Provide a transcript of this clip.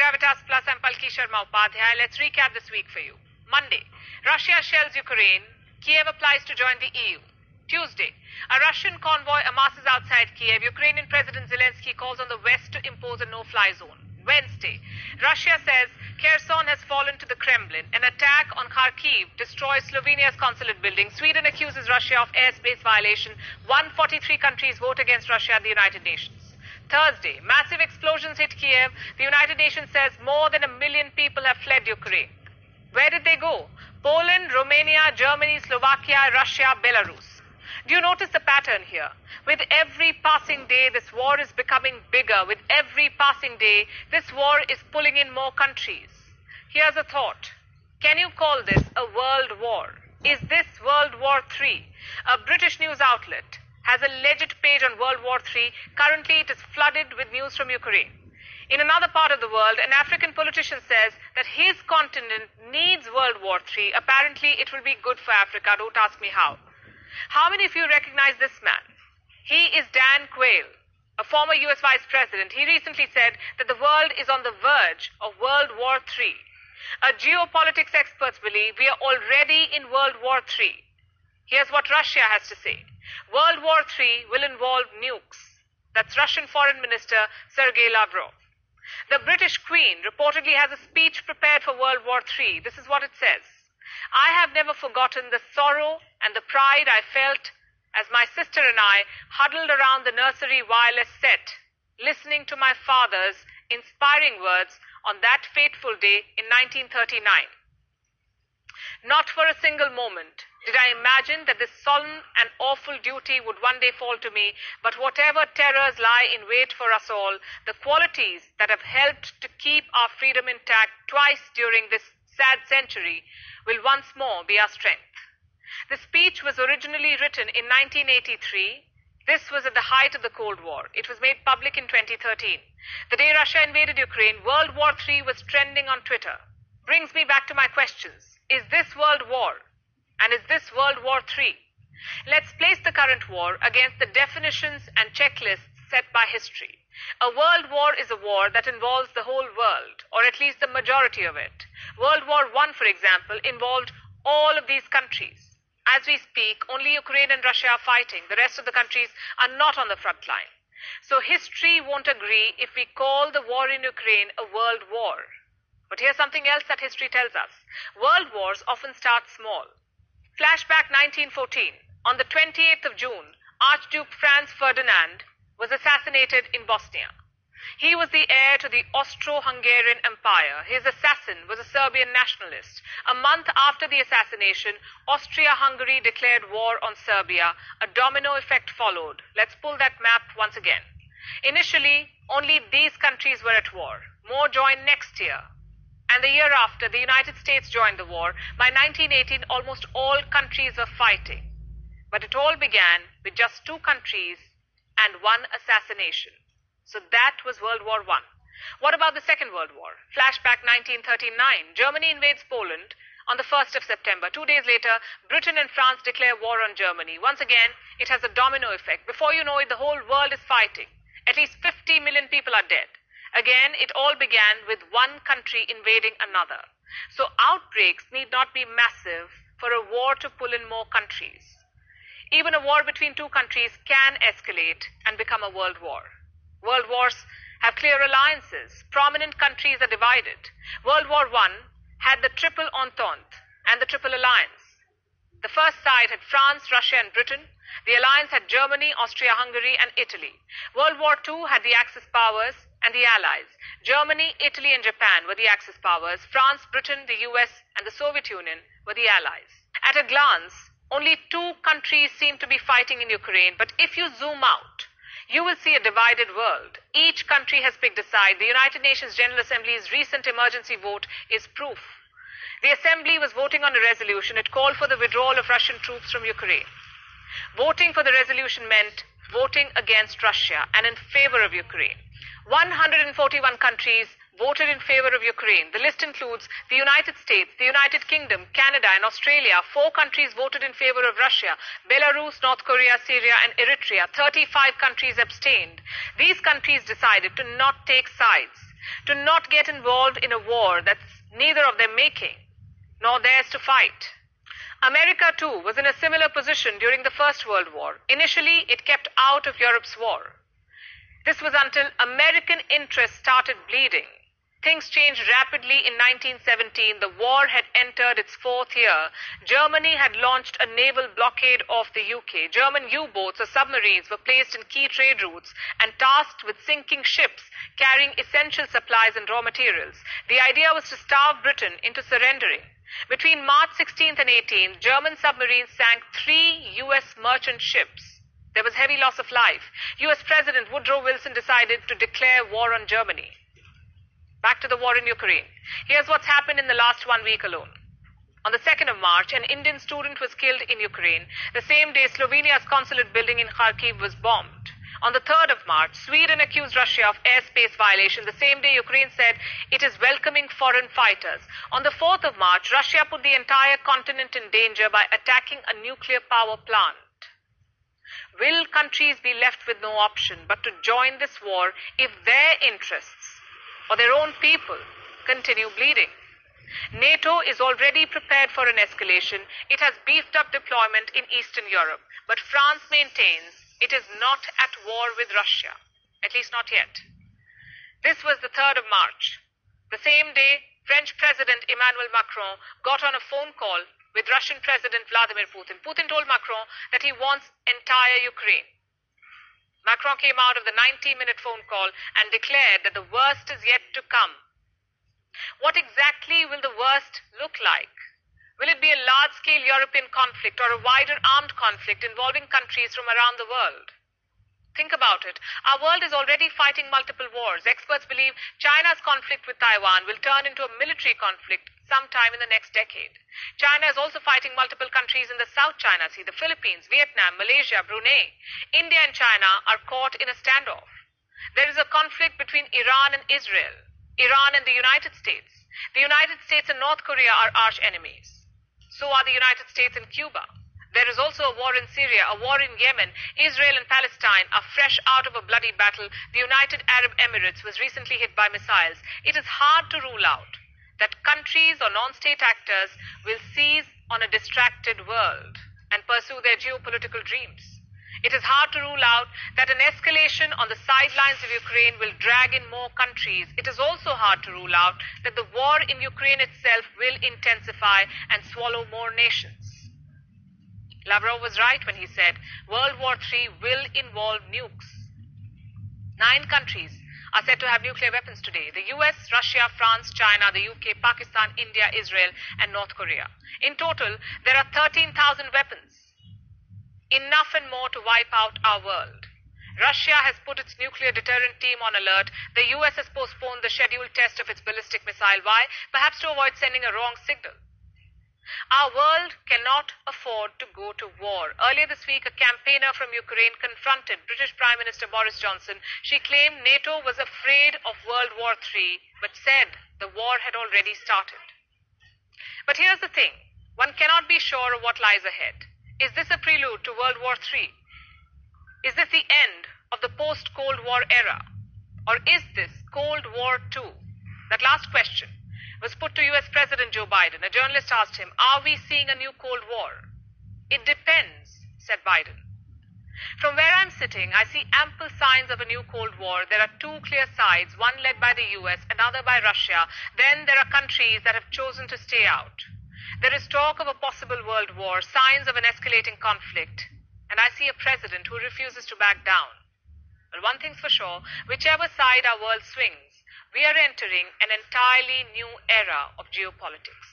Gravitas Plus, I'm Palki Sharma Upadhyay. Let's recap this week for you. Monday, Russia shells Ukraine. Kiev applies to join the EU. Tuesday, a Russian convoy amasses outside Kiev. Ukrainian President Zelensky calls on the West to impose a no-fly zone. Wednesday, Russia says Kherson has fallen to the Kremlin. An attack on Kharkiv destroys Slovenia's consulate building. Sweden accuses Russia of airspace violation. 143 countries vote against Russia at the United Nations. Thursday, massive explosions hit Kiev. The United Nations says more than 1 million people have fled Ukraine. Where did they go? Poland, Romania, Germany, Slovakia, Russia, Belarus. Do you notice the pattern here? With every passing day, this war is becoming bigger. With every passing day, this war is pulling in more countries. Here's a thought. Can you call this a world war? Is this World War III? A British news outlet has a legit page on World War III. Currently, it is flooded with news from Ukraine. In another part of the world, an African politician says that his continent needs World War III. Apparently, it will be good for Africa. Don't ask me how. How many of you recognize this man? He is Dan Quayle, a former US Vice President. He recently said that the world is on the verge of World War III. Geopolitics experts believe we are already in World War III. Here's what Russia has to say. World War III will involve nukes. That's Russian Foreign Minister Sergei Lavrov. The British Queen reportedly has a speech prepared for World War III. This is what it says. I have never forgotten the sorrow and the pride I felt as my sister and I huddled around the nursery wireless set, listening to my father's inspiring words on that fateful day in 1939. Not for a single moment did I imagine that this solemn and awful duty would one day fall to me, but whatever terrors lie in wait for us all, the qualities that have helped to keep our freedom intact twice during this sad century will once more be our strength. The speech was originally written in 1983. This was at the height of the Cold War. It was made public in 2013. The day Russia invaded Ukraine, World War III was trending on Twitter. Brings me back to my questions. Is this World War? And is this World War III? Let's place the current war against the definitions and checklists set by history. A world war is a war that involves the whole world, or at least the majority of it. World War I, for example, involved all of these countries. As we speak, only Ukraine and Russia are fighting. The rest of the countries are not on the front line. So history won't agree if we call the war in Ukraine a world war. But here's something else that history tells us. World wars often start small. Flashback 1914. On the 28th of June, Archduke Franz Ferdinand was assassinated in Bosnia. He was the heir to the Austro-Hungarian Empire. His assassin was a Serbian nationalist. A month after the assassination, Austria-Hungary declared war on Serbia. A domino effect followed. Let's pull that map once again. Initially, only these countries were at war. More joined next year. And the year after, the United States joined the war. By 1918, almost all countries were fighting. But it all began with just 2 countries and 1 assassination. So that was World War I. What about the Second World War? Flashback 1939. Germany invades Poland on the 1st of September. 2 days later, Britain and France declare war on Germany. Once again, it has a domino effect. Before you know it, the whole world is fighting. At least 50 million people are dead. Again, it all began with one country invading another. So outbreaks need not be massive for a war to pull in more countries. Even a war between 2 countries can escalate and become a world war. World wars have clear alliances. Prominent countries are divided. World War I had the Triple Entente and the Triple Alliance. The first side had France, Russia, and Britain. The alliance had Germany, Austria-Hungary, and Italy. World War II had the Axis powers and the Allies. Germany, Italy, and Japan were the Axis powers. France, Britain, the US, and the Soviet Union were the Allies. At a glance, only 2 countries seem to be fighting in Ukraine, but if you zoom out, you will see a divided world. Each country has picked a side. The United Nations General Assembly's recent emergency vote is proof. The Assembly was voting on a resolution. It called for the withdrawal of Russian troops from Ukraine. Voting for the resolution meant voting against Russia and in favor of Ukraine. 141 countries voted in favor of Ukraine. The list includes the United States, the United Kingdom, Canada, and Australia. 4 countries voted in favor of Russia: Belarus, North Korea, Syria, and Eritrea. 35 countries abstained. These countries decided to not take sides. to not get involved in a war that's neither of them making, nor theirs to fight. America, too, was in a similar position during the First World War. Initially, it kept out of Europe's war. This was until American interests started bleeding. Things changed rapidly in 1917. The war had entered its fourth year. Germany had launched a naval blockade of the UK. German U-boats or submarines were placed in key trade routes and tasked with sinking ships carrying essential supplies and raw materials. The idea was to starve Britain into surrendering. Between March 16th and 18th, German submarines sank 3 US merchant ships. There was heavy loss of life. US President Woodrow Wilson decided to declare war on Germany. Back to the war in Ukraine. Here's what's happened in the last 1 week alone. On the 2nd of March, an Indian student was killed in Ukraine. The same day, Slovenia's consulate building in Kharkiv was bombed. On the 3rd of March, Sweden accused Russia of airspace violation. The same day, Ukraine said it is welcoming foreign fighters. On the 4th of March, Russia put the entire continent in danger by attacking a nuclear power plant. Will countries be left with no option but to join this war if their interests or their own people continue bleeding? NATO is already prepared for an escalation. It has beefed up deployment in Eastern Europe, but France maintains it is not at war with Russia, at least not yet. This was the 3rd of March. The same day, French President Emmanuel Macron got on a phone call with Russian President Vladimir Putin. Putin told Macron that he wants entire Ukraine. Macron came out of the 90-minute phone call and declared that the worst is yet to come. What exactly will the worst look like? Will it be a large-scale European conflict or a wider armed conflict involving countries from around the world? Think about it. Our world is already fighting multiple wars. Experts believe China's conflict with Taiwan will turn into a military conflict sometime in the next decade. China is also fighting multiple countries in the South China Sea, the Philippines, Vietnam, Malaysia, Brunei. India and China are caught in a standoff. There is a conflict between Iran and Israel, Iran and the United States. The United States and North Korea are arch enemies. So are the United States and Cuba. There is also a war in Syria, a war in Yemen. Israel and Palestine are fresh out of a bloody battle. The United Arab Emirates was recently hit by missiles. It is hard to rule out that countries or non-state actors will seize on a distracted world and pursue their geopolitical dreams. It is hard to rule out that an escalation on the sidelines of Ukraine will drag in more countries. It is also hard to rule out that the war in Ukraine itself will intensify and swallow more nations. Lavrov was right when he said World War III will involve nukes. 9 countries are said to have nuclear weapons today: the US, Russia, France, China, the UK, Pakistan, India, Israel, and North Korea. In total, there are 13,000 weapons. Enough and more to wipe out our world. Russia has put its nuclear deterrent team on alert. The US has postponed the scheduled test of its ballistic missile. Why? Perhaps to avoid sending a wrong signal. Our world cannot afford to go to war. Earlier this week, a campaigner from Ukraine confronted British Prime Minister Boris Johnson. She claimed NATO was afraid of World War III, but said the war had already started. But here's the thing. One cannot be sure of what lies ahead. Is this a prelude to World War III? Is this the end of the post-Cold War era? Or is this Cold War II? That last question was put to US President Joe Biden. A journalist asked him, are we seeing a new Cold War? It depends, said Biden. From where I'm sitting, I see ample signs of a new Cold War. There are 2 clear sides, one led by the US, another by Russia. Then there are countries that have chosen to stay out. There is talk of a possible world war, signs of an escalating conflict. And I see a president who refuses to back down. But one thing's for sure, whichever side our world swings, we are entering an entirely new era of geopolitics.